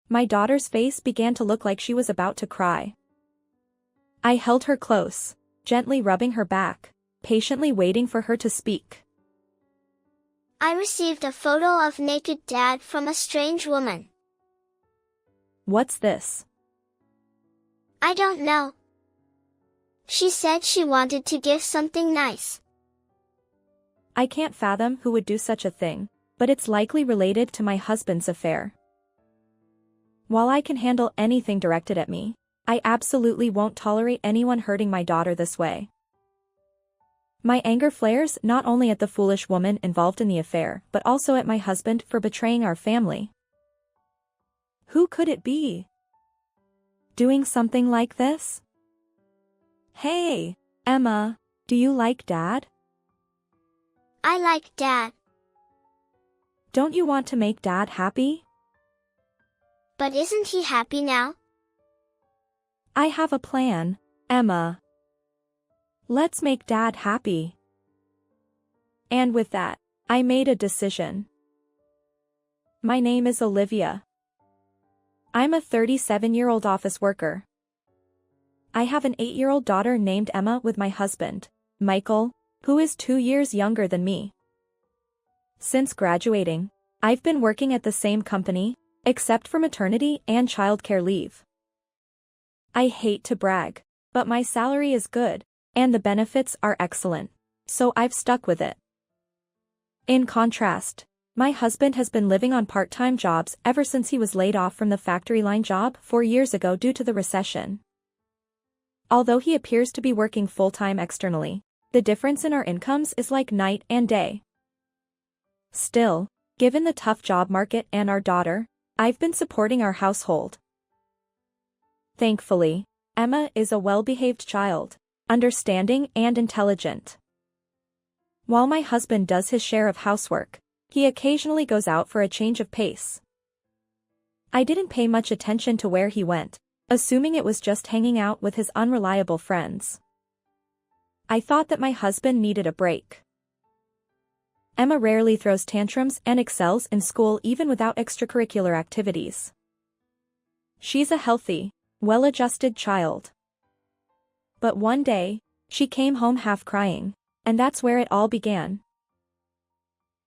My daughter's face began to look like she was about to cry. I held her close, gently rubbing her back, patiently waiting for her to speak. I received a photo of naked dad from a strange woman. What's this? I don't know. She said she wanted to give something nice. I can't fathom who would do such a thing, but it's likely related to my husband's affair. While I can handle anything directed at me, I absolutely won't tolerate anyone hurting my daughter this way. My anger flares not only at the foolish woman involved in the affair but also at my husband for betraying our family. Who could it be? Doing something like this? Hey, Emma, do you like Dad? I like Dad. Don't you want to make Dad happy? But isn't he happy now? I have a plan, Emma. Let's make Dad happy. And with that, I made a decision. My name is Olivia. I'm a 37-year-old office worker. I have an 8-year-old daughter named Emma with my husband, Michael, who is 2 years younger than me. Since graduating, I've been working at the same company, except for maternity and childcare leave. I hate to brag, but my salary is good, and the benefits are excellent, so I've stuck with it. In contrast, my husband has been living on part-time jobs ever since he was laid off from the factory line job 4 years ago due to the recession. Although he appears to be working full-time externally, the difference in our incomes is like night and day. Still, given the tough job market and our daughter, I've been supporting our household. Thankfully, Emma is a well-behaved child, understanding and intelligent. While my husband does his share of housework, he occasionally goes out for a change of pace. I didn't pay much attention to where he went, assuming it was just hanging out with his unreliable friends. I thought that my husband needed a break. Emma rarely throws tantrums and excels in school even without extracurricular activities. She's a healthy, well-adjusted child. But one day, she came home half crying, and that's where it all began.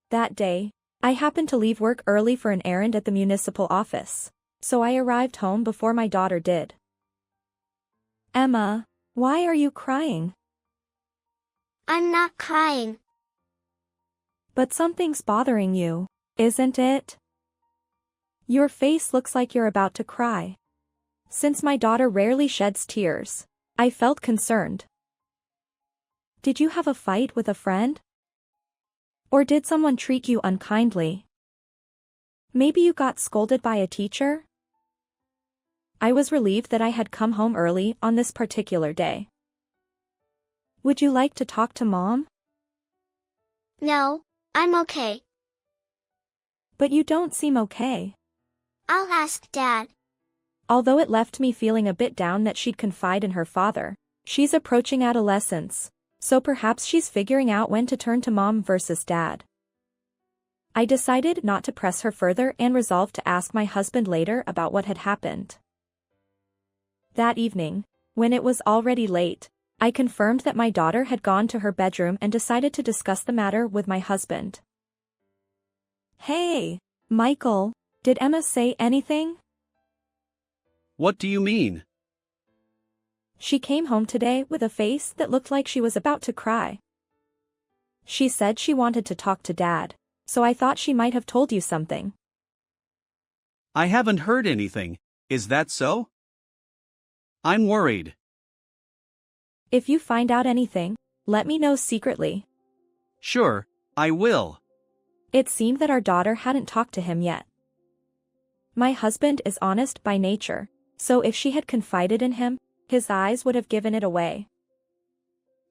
That day, I happened to leave work early for an errand at the municipal office, so I arrived home before my daughter did. Emma, why are you crying? I'm not crying. But something's bothering you, isn't it? Your face looks like you're about to cry. Since my daughter rarely sheds tears, I felt concerned. Did you have a fight with a friend? Or did someone treat you unkindly? Maybe you got scolded by a teacher? I was relieved that I had come home early on this particular day. Would you like to talk to Mom? No, I'm okay. But you don't seem okay. I'll ask Dad. Although it left me feeling a bit down that she'd confide in her father, she's approaching adolescence, so perhaps she's figuring out when to turn to Mom versus Dad. I decided not to press her further and resolved to ask my husband later about what had happened. That evening, when it was already late, I confirmed that my daughter had gone to her bedroom and decided to discuss the matter with my husband. Hey, Michael, did Emma say anything? What do you mean? She came home today with a face that looked like she was about to cry. She said she wanted to talk to Dad, so I thought she might have told you something. I haven't heard anything, is that so? I'm worried. If you find out anything, let me know secretly. Sure, I will. It seemed that our daughter hadn't talked to him yet. My husband is honest by nature, so if she had confided in him, his eyes would have given it away.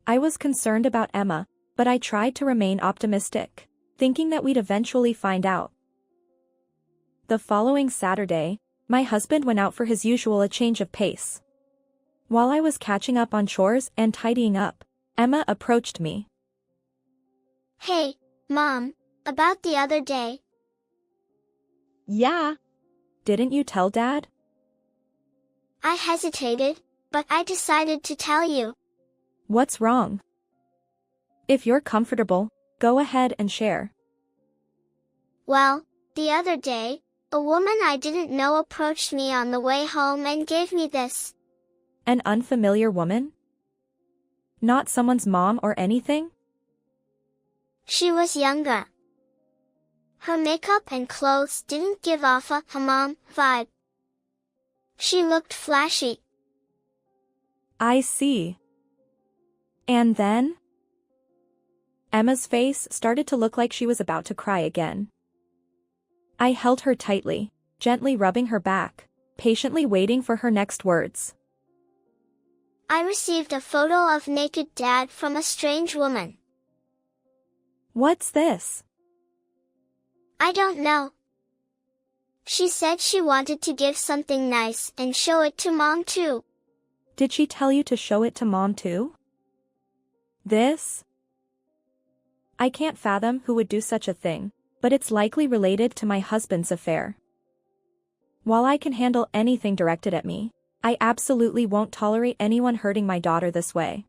I was concerned about Emma, but I tried to remain optimistic, thinking that we'd eventually find out. The following Saturday, my husband went out for his usual a change of pace. While I was catching up on chores and tidying up, Emma approached me. Hey, Mom, about the other day. Yeah. Didn't you tell Dad? I hesitated, but I decided to tell you. What's wrong? If you're comfortable, go ahead and share. Well, the other day, a woman I didn't know approached me on the way home and gave me this. An unfamiliar woman? Not someone's mom or anything? She was younger. Her makeup and clothes didn't give off a hammam vibe. She looked flashy. I see. And then? Emma's face started to look like she was about to cry again. I held her tightly, gently rubbing her back, patiently waiting for her next words. I received a photo of naked Dad from a strange woman. What's this? I don't know. She said she wanted to give something nice and show it to Mom too. Did she tell you to show it to Mom too? This? I can't fathom who would do such a thing, but it's likely related to my husband's affair. While I can handle anything directed at me, I absolutely won't tolerate anyone hurting my daughter this way.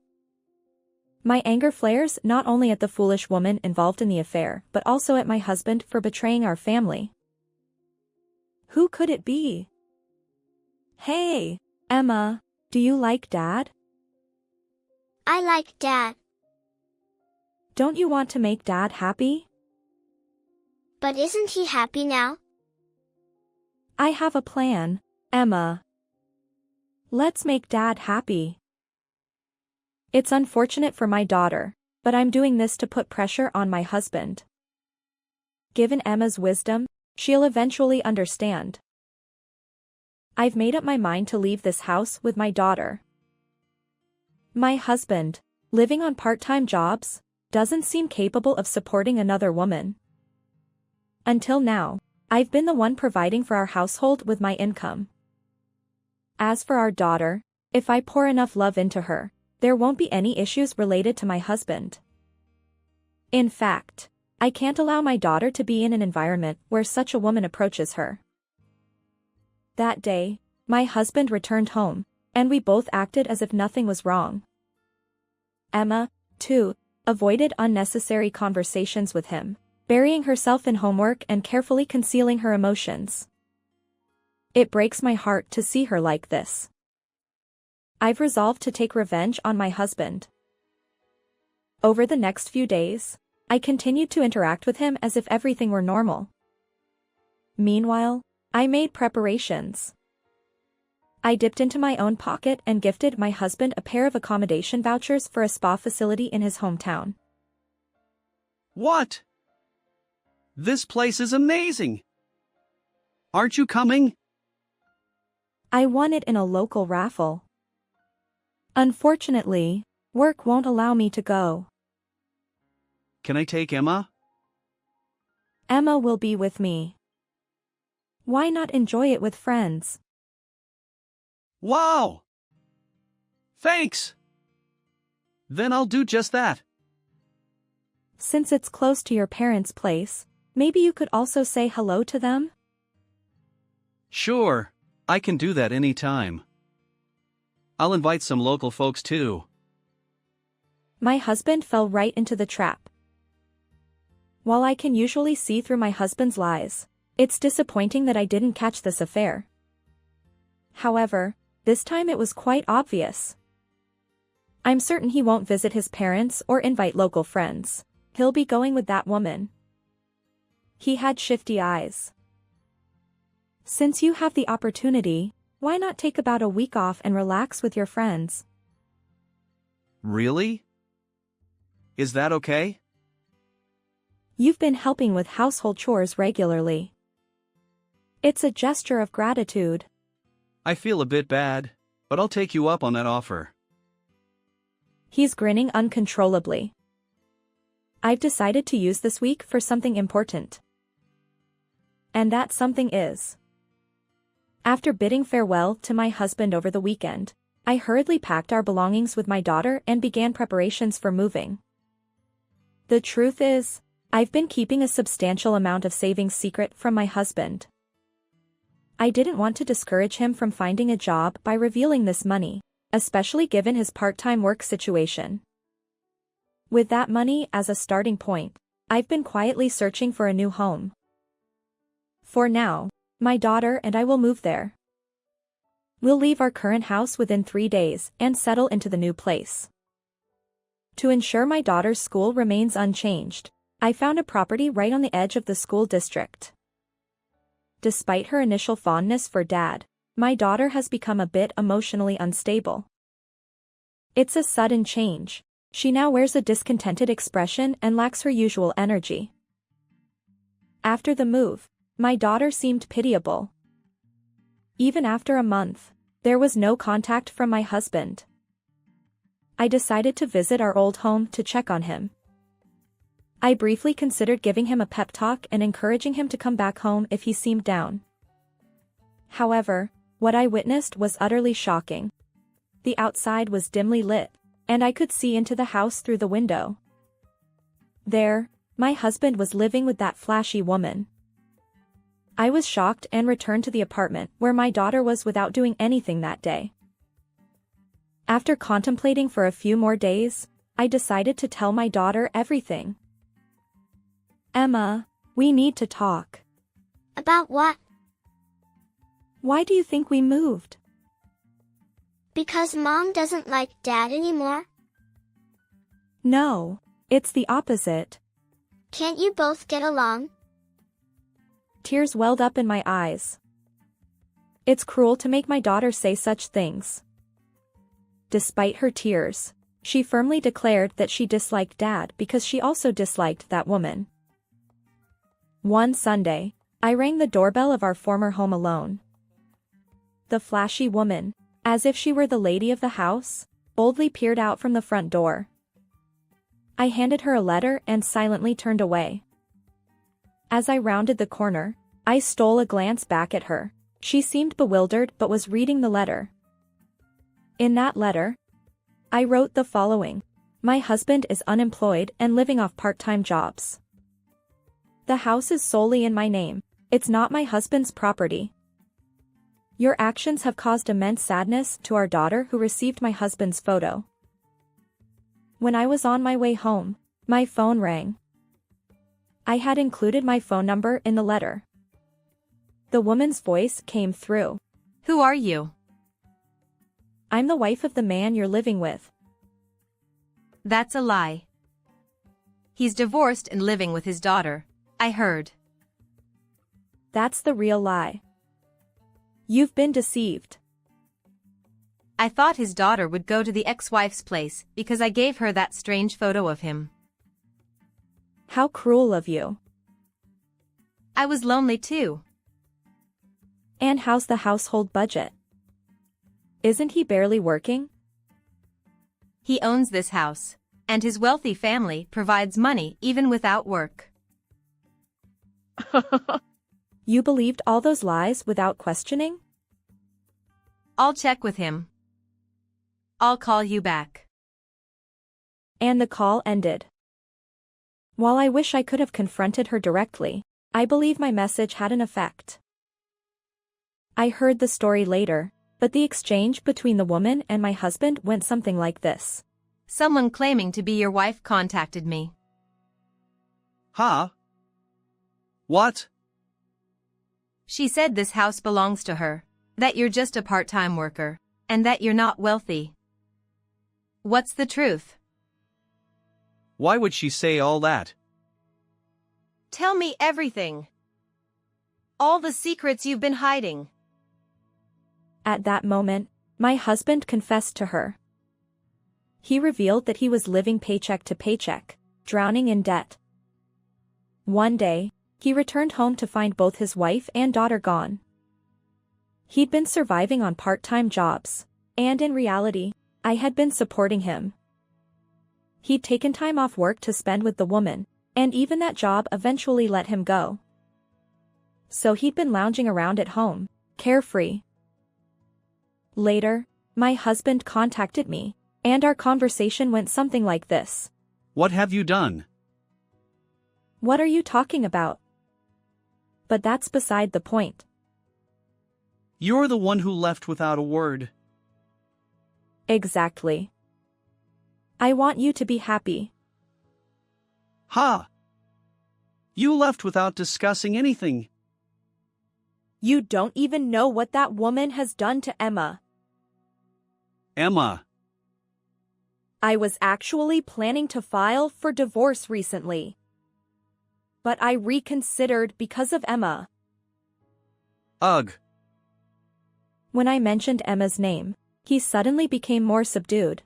My anger flares not only at the foolish woman involved in the affair but also at my husband for betraying our family. Who could it be? Hey, Emma, do you like Dad? I like Dad. Don't you want to make Dad happy? But isn't he happy now? I have a plan, Emma. Let's make Dad happy. It's unfortunate for my daughter, but I'm doing this to put pressure on my husband. Given Emma's wisdom, she'll eventually understand. I've made up my mind to leave this house with my daughter. My husband, living on part-time jobs, doesn't seem capable of supporting another woman. Until now, I've been the one providing for our household with my income. As for our daughter, if I pour enough love into her, there won't be any issues related to my husband. In fact, I can't allow my daughter to be in an environment where such a woman approaches her. That day, my husband returned home, and we both acted as if nothing was wrong. Emma, too, avoided unnecessary conversations with him, burying herself in homework and carefully concealing her emotions. It breaks my heart to see her like this. I've resolved to take revenge on my husband. Over the next few days, I continued to interact with him as if everything were normal. Meanwhile, I made preparations. I dipped into my own pocket and gifted my husband a pair of accommodation vouchers for a spa facility in his hometown. What? This place is amazing! Aren't you coming? I won it in a local raffle. Unfortunately, work won't allow me to go. Can I take Emma? Emma will be with me. Why not enjoy it with friends? Wow! Thanks! Then I'll do just that. Since it's close to your parents' place, maybe you could also say hello to them? Sure, I can do that anytime. I'll invite some local folks too. My husband fell right into the trap. While I can usually see through my husband's lies, it's disappointing that I didn't catch this affair. However, this time it was quite obvious. I'm certain he won't visit his parents or invite local friends. He'll be going with that woman. He had shifty eyes. Since you have the opportunity, why not take about a week off and relax with your friends? Really? Is that okay? You've been helping with household chores regularly. It's a gesture of gratitude. I feel a bit bad, but I'll take you up on that offer. He's grinning uncontrollably. I've decided to use this week for something important. And that something is. After bidding farewell to my husband over the weekend, I hurriedly packed our belongings with my daughter and began preparations for moving. The truth is, I've been keeping a substantial amount of savings secret from my husband. I didn't want to discourage him from finding a job by revealing this money, especially given his part-time work situation. With that money as a starting point, I've been quietly searching for a new home. For now, my daughter and I will move there. We'll leave our current house within 3 days and settle into the new place. To ensure my daughter's school remains unchanged, I found a property right on the edge of the school district. Despite her initial fondness for Dad, my daughter has become a bit emotionally unstable. It's a sudden change. She now wears a discontented expression and lacks her usual energy. After the move, my daughter seemed pitiable. Even after a month, there was no contact from my husband. I decided to visit our old home to check on him. I briefly considered giving him a pep talk and encouraging him to come back home if he seemed down. However, what I witnessed was utterly shocking. The outside was dimly lit, and I could see into the house through the window. There, my husband was living with that flashy woman. I was shocked and returned to the apartment where my daughter was without doing anything that day. After contemplating for a few more days, I decided to tell my daughter everything. Emma, we need to talk. About what? Why do you think we moved? Because Mom doesn't like Dad anymore? No, it's the opposite. Can't you both get along? Tears welled up in my eyes. It's cruel to make my daughter say such things. Despite her tears, she firmly declared that she disliked Dad because she also disliked that woman. One Sunday, I rang the doorbell of our former home alone. The flashy woman, as if she were the lady of the house, boldly peered out from the front door. I handed her a letter and silently turned away. As I rounded the corner, I stole a glance back at her. She seemed bewildered but was reading the letter. In that letter, I wrote the following: My husband is unemployed and living off part-time jobs. The house is solely in my name. It's not my husband's property. Your actions have caused immense sadness to our daughter who received my husband's photo. When I was on my way home, my phone rang. I had included my phone number in the letter. The woman's voice came through. Who are you? I'm the wife of the man you're living with. That's a lie. He's divorced and living with his daughter, I heard. That's the real lie. You've been deceived. I thought his daughter would go to the ex-wife's place because I gave her that strange photo of him. How cruel of you. I was lonely too. And how's the household budget? Isn't he barely working? He owns this house, and his wealthy family provides money even without work. You believed all those lies without questioning? I'll check with him. I'll call you back. And the call ended. While I wish I could have confronted her directly, I believe my message had an effect. I heard the story later, but the exchange between the woman and my husband went something like this. Someone claiming to be your wife contacted me. Huh? What? She said this house belongs to her, that you're just a part-time worker, and that you're not wealthy. What's the truth? Why would she say all that? Tell me everything. All the secrets you've been hiding. At that moment, my husband confessed to her. He revealed that he was living paycheck to paycheck, drowning in debt. One day, he returned home to find both his wife and daughter gone. He'd been surviving on part-time jobs, and in reality, I had been supporting him. He'd taken time off work to spend with the woman, and even that job eventually let him go. So he'd been lounging around at home, carefree. Later, my husband contacted me, and our conversation went something like this. What have you done? What are you talking about? But that's beside the point. You're the one who left without a word. Exactly. I want you to be happy. Ha! You left without discussing anything. You don't even know what that woman has done to Emma. Emma. I was actually planning to file for divorce recently. But I reconsidered because of Emma. Ugh. When I mentioned Emma's name, he suddenly became more subdued.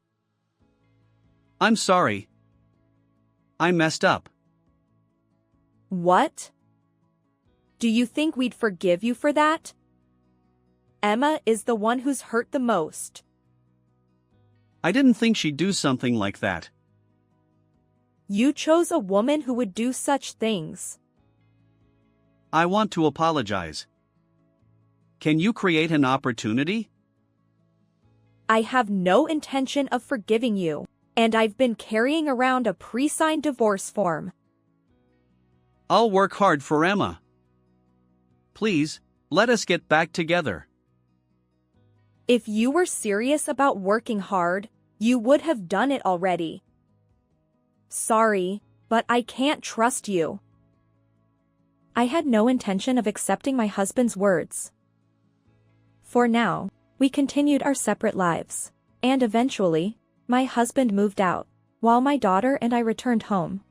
I'm sorry. I messed up. What? Do you think we'd forgive you for that? Emma is the one who's hurt the most. I didn't think she'd do something like that. You chose a woman who would do such things. I want to apologize. Can you create an opportunity? I have no intention of forgiving you, and I've been carrying around a pre-signed divorce form. I'll work hard for Emma. Please, let us get back together. If you were serious about working hard, you would have done it already. Sorry, but I can't trust you. I had no intention of accepting my husband's words. For now, we continued our separate lives, and eventually, my husband moved out, while my daughter and I returned home.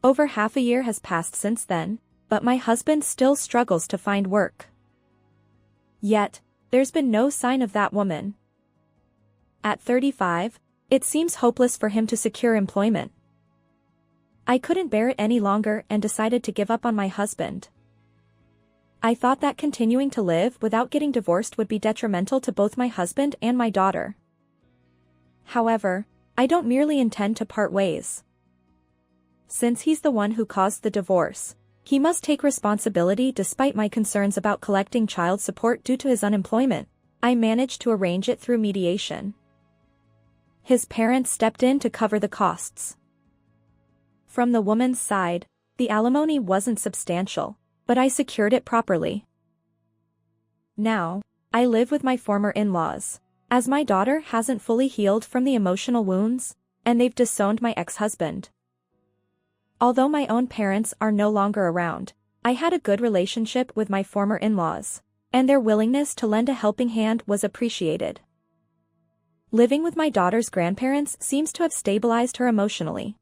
Over half a year has passed since then, but my husband still struggles to find work. Yet, there's been no sign of that woman. At 35, it seems hopeless for him to secure employment. I couldn't bear it any longer and decided to give up on my husband. I thought that continuing to live without getting divorced would be detrimental to both my husband and my daughter. However, I don't merely intend to part ways. Since he's the one who caused the divorce, he must take responsibility despite my concerns about collecting child support due to his unemployment. I managed to arrange it through mediation. His parents stepped in to cover the costs. From the woman's side, the alimony wasn't substantial, but I secured it properly. Now, I live with my former in-laws, as my daughter hasn't fully healed from the emotional wounds, and they've disowned my ex-husband. Although my own parents are no longer around, I had a good relationship with my former in-laws, and their willingness to lend a helping hand was appreciated. Living with my daughter's grandparents seems to have stabilized her emotionally.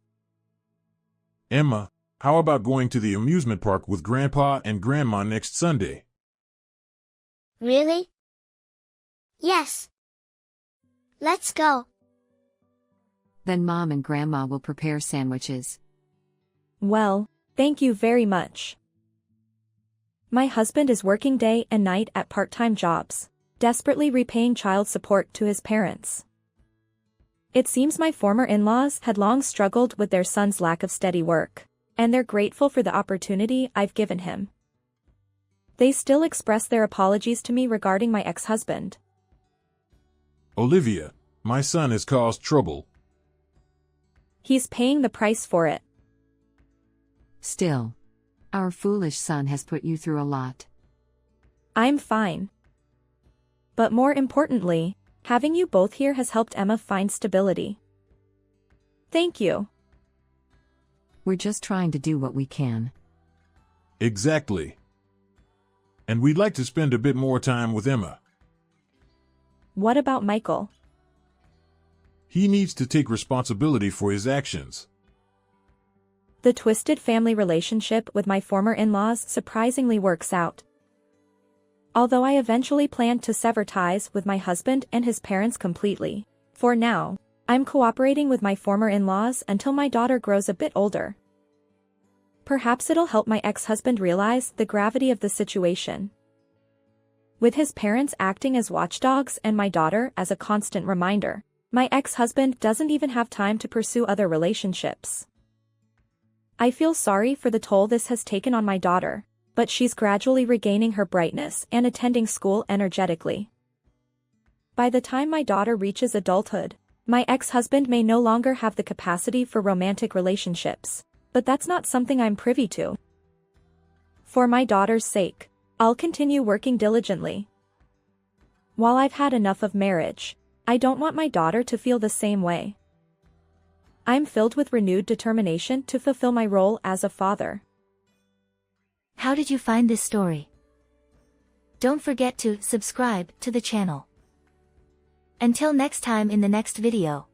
Emma, how about going to the amusement park with Grandpa and Grandma next Sunday? Really? Yes. Let's go. Then Mom and Grandma will prepare sandwiches. Well, thank you very much. My husband is working day and night at part-time jobs, desperately repaying child support to his parents. It seems my former in-laws had long struggled with their son's lack of steady work, and they're grateful for the opportunity I've given him. They still express their apologies to me regarding my ex-husband. Olivia, my son has caused trouble. He's paying the price for it. Still, our foolish son has put you through a lot. I'm fine. But more importantly, having you both here has helped Emma find stability. Thank you. We're just trying to do what we can. Exactly. And we'd like to spend a bit more time with Emma. What about Michael? He needs to take responsibility for his actions. The twisted family relationship with my former in-laws surprisingly works out. Although I eventually planned to sever ties with my husband and his parents completely, for now, I'm cooperating with my former in-laws until my daughter grows a bit older. Perhaps it'll help my ex-husband realize the gravity of the situation. With his parents acting as watchdogs and my daughter as a constant reminder, my ex-husband doesn't even have time to pursue other relationships. I feel sorry for the toll this has taken on my daughter, but she's gradually regaining her brightness and attending school energetically. By the time my daughter reaches adulthood, my ex-husband may no longer have the capacity for romantic relationships, but that's not something I'm privy to. For my daughter's sake, I'll continue working diligently. While I've had enough of marriage, I don't want my daughter to feel the same way. I'm filled with renewed determination to fulfill my role as a father. How did you find this story? Don't forget to subscribe to the channel. Until next time in the next video.